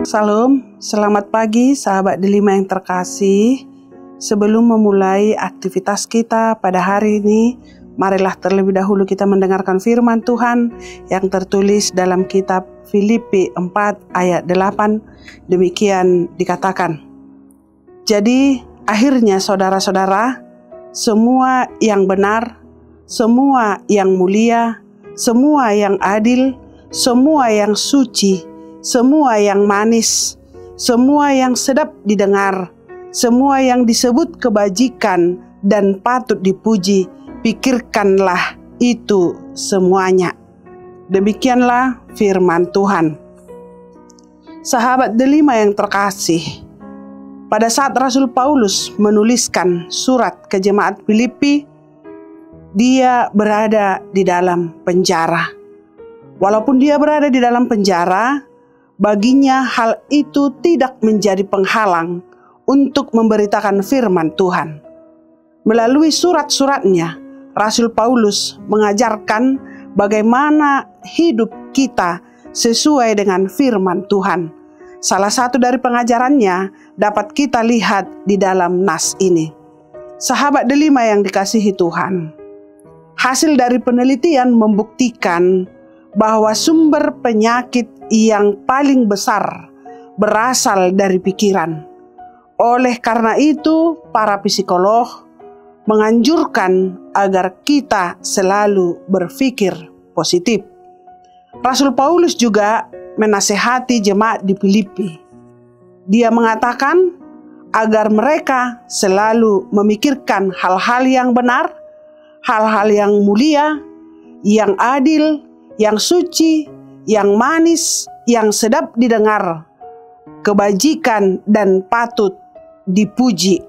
Salam, selamat pagi sahabat Delima yang terkasih. Sebelum memulai aktivitas kita pada hari ini, marilah terlebih dahulu kita mendengarkan firman Tuhan yang tertulis dalam kitab Filipi 4 ayat 8. Demikian dikatakan, jadi akhirnya saudara-saudara, semua yang benar, semua yang mulia, semua yang adil, semua yang suci, semua yang manis, semua yang sedap didengar, semua yang disebut kebajikan dan patut dipuji, pikirkanlah itu semuanya. Demikianlah firman Tuhan. Sahabat Delima yang terkasih, pada saat Rasul Paulus menuliskan surat ke jemaat Filipi, dia berada di dalam penjara. Walaupun dia berada di dalam penjara, baginya hal itu tidak menjadi penghalang untuk memberitakan firman Tuhan. Melalui surat-suratnya, Rasul Paulus mengajarkan bagaimana hidup kita sesuai dengan firman Tuhan. Salah satu dari pengajarannya dapat kita lihat di dalam nas ini. Sahabat Delima yang dikasihi Tuhan, hasil dari penelitian membuktikan bahwa sumber penyakit yang paling besar berasal dari pikiran. Oleh karena itu, para psikolog menganjurkan agar kita selalu berpikir positif. Rasul Paulus juga menasehati jemaat di Filipi. Dia mengatakan agar mereka selalu memikirkan hal-hal yang benar, hal-hal yang mulia, yang adil, yang suci, yang manis, yang sedap didengar, kebajikan dan patut dipuji.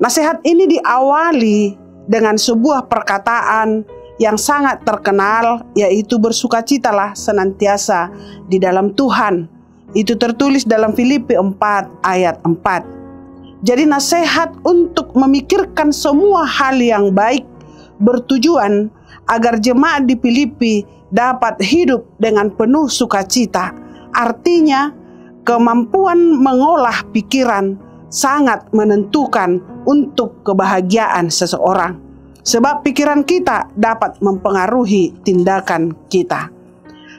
Nasihat ini diawali dengan sebuah perkataan yang sangat terkenal, yaitu bersukacitalah senantiasa di dalam Tuhan. Itu tertulis dalam Filipi 4 ayat 4. Jadi nasihat untuk memikirkan semua hal yang baik bertujuan agar jemaat di Filipi dapat hidup dengan penuh sukacita. Artinya, kemampuan mengolah pikiran sangat menentukan untuk kebahagiaan seseorang. Sebab pikiran kita dapat mempengaruhi tindakan kita.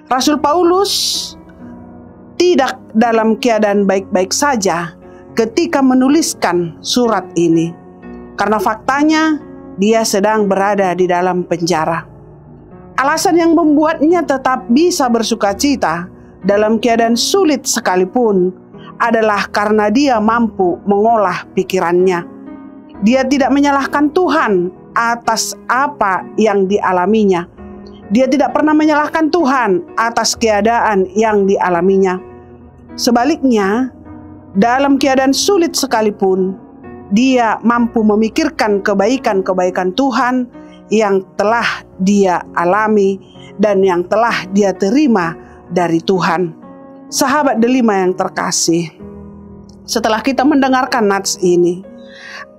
Rasul Paulus tidak dalam keadaan baik-baik saja ketika menuliskan surat ini. Karena faktanya, dia sedang berada di dalam penjara. Alasan yang membuatnya tetap bisa bersukacita dalam keadaan sulit sekalipun adalah karena dia mampu mengolah pikirannya. Dia tidak menyalahkan Tuhan atas apa yang dialaminya. Dia tidak pernah menyalahkan Tuhan atas keadaan yang dialaminya. Sebaliknya, dalam keadaan sulit sekalipun, dia mampu memikirkan kebaikan-kebaikan Tuhan yang telah dia alami dan yang telah dia terima dari Tuhan. Sahabat Delima yang terkasih, setelah kita mendengarkan nats ini,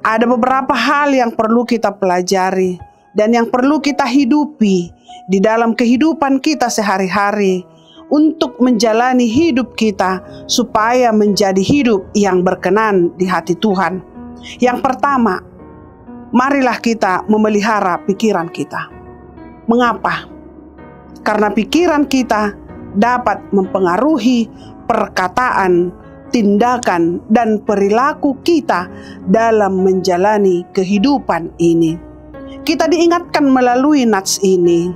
ada beberapa hal yang perlu kita pelajari dan yang perlu kita hidupi di dalam kehidupan kita sehari-hari untuk menjalani hidup kita supaya menjadi hidup yang berkenan di hati Tuhan. Yang pertama, marilah kita memelihara pikiran kita. Mengapa? Karena pikiran kita dapat mempengaruhi perkataan, tindakan, dan perilaku kita dalam menjalani kehidupan ini. Kita diingatkan melalui nats ini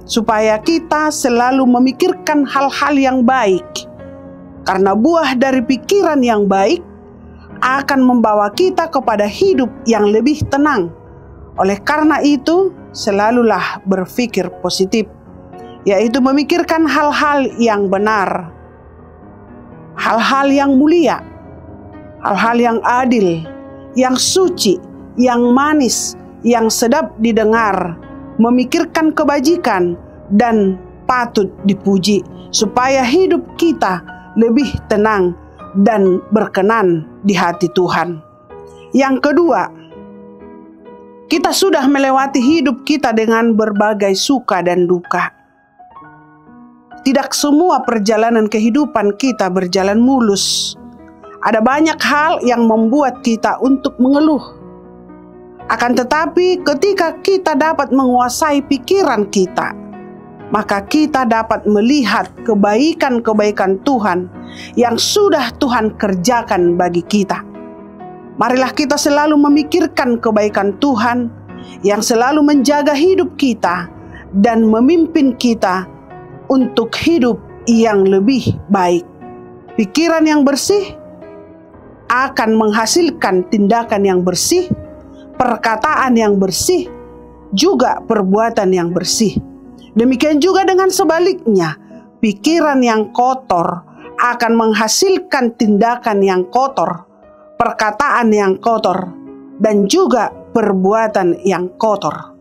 supaya kita selalu memikirkan hal-hal yang baik. Karena buah dari pikiran yang baik akan membawa kita kepada hidup yang lebih tenang. Oleh karena itu, selalulah berpikir positif, yaitu memikirkan hal-hal yang benar, hal-hal yang mulia, hal-hal yang adil, yang suci, yang manis, yang sedap didengar, memikirkan kebajikan dan patut dipuji, supaya hidup kita lebih tenang dan berkenan di hati Tuhan. Yang kedua, kita sudah melewati hidup kita dengan berbagai suka dan duka. Tidak semua perjalanan kehidupan kita berjalan mulus. Ada banyak hal yang membuat kita untuk mengeluh. Akan tetapi ketika kita dapat menguasai pikiran kita, maka kita dapat melihat kebaikan-kebaikan Tuhan yang sudah Tuhan kerjakan bagi kita. Marilah kita selalu memikirkan kebaikan Tuhan yang selalu menjaga hidup kita dan memimpin kita untuk hidup yang lebih baik. Pikiran yang bersih akan menghasilkan tindakan yang bersih, perkataan yang bersih, juga perbuatan yang bersih. Demikian juga dengan sebaliknya, pikiran yang kotor akan menghasilkan tindakan yang kotor, perkataan yang kotor, dan juga perbuatan yang kotor.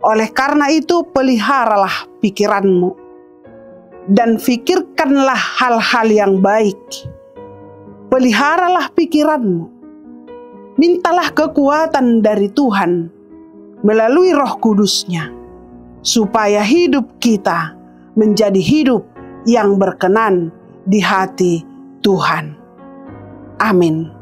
Oleh karena itu, peliharalah pikiranmu dan fikirkanlah hal-hal yang baik. Peliharalah pikiranmu. Mintalah kekuatan dari Tuhan melalui Roh Kudus-Nya, supaya hidup kita menjadi hidup yang berkenan di hati Tuhan. Amin.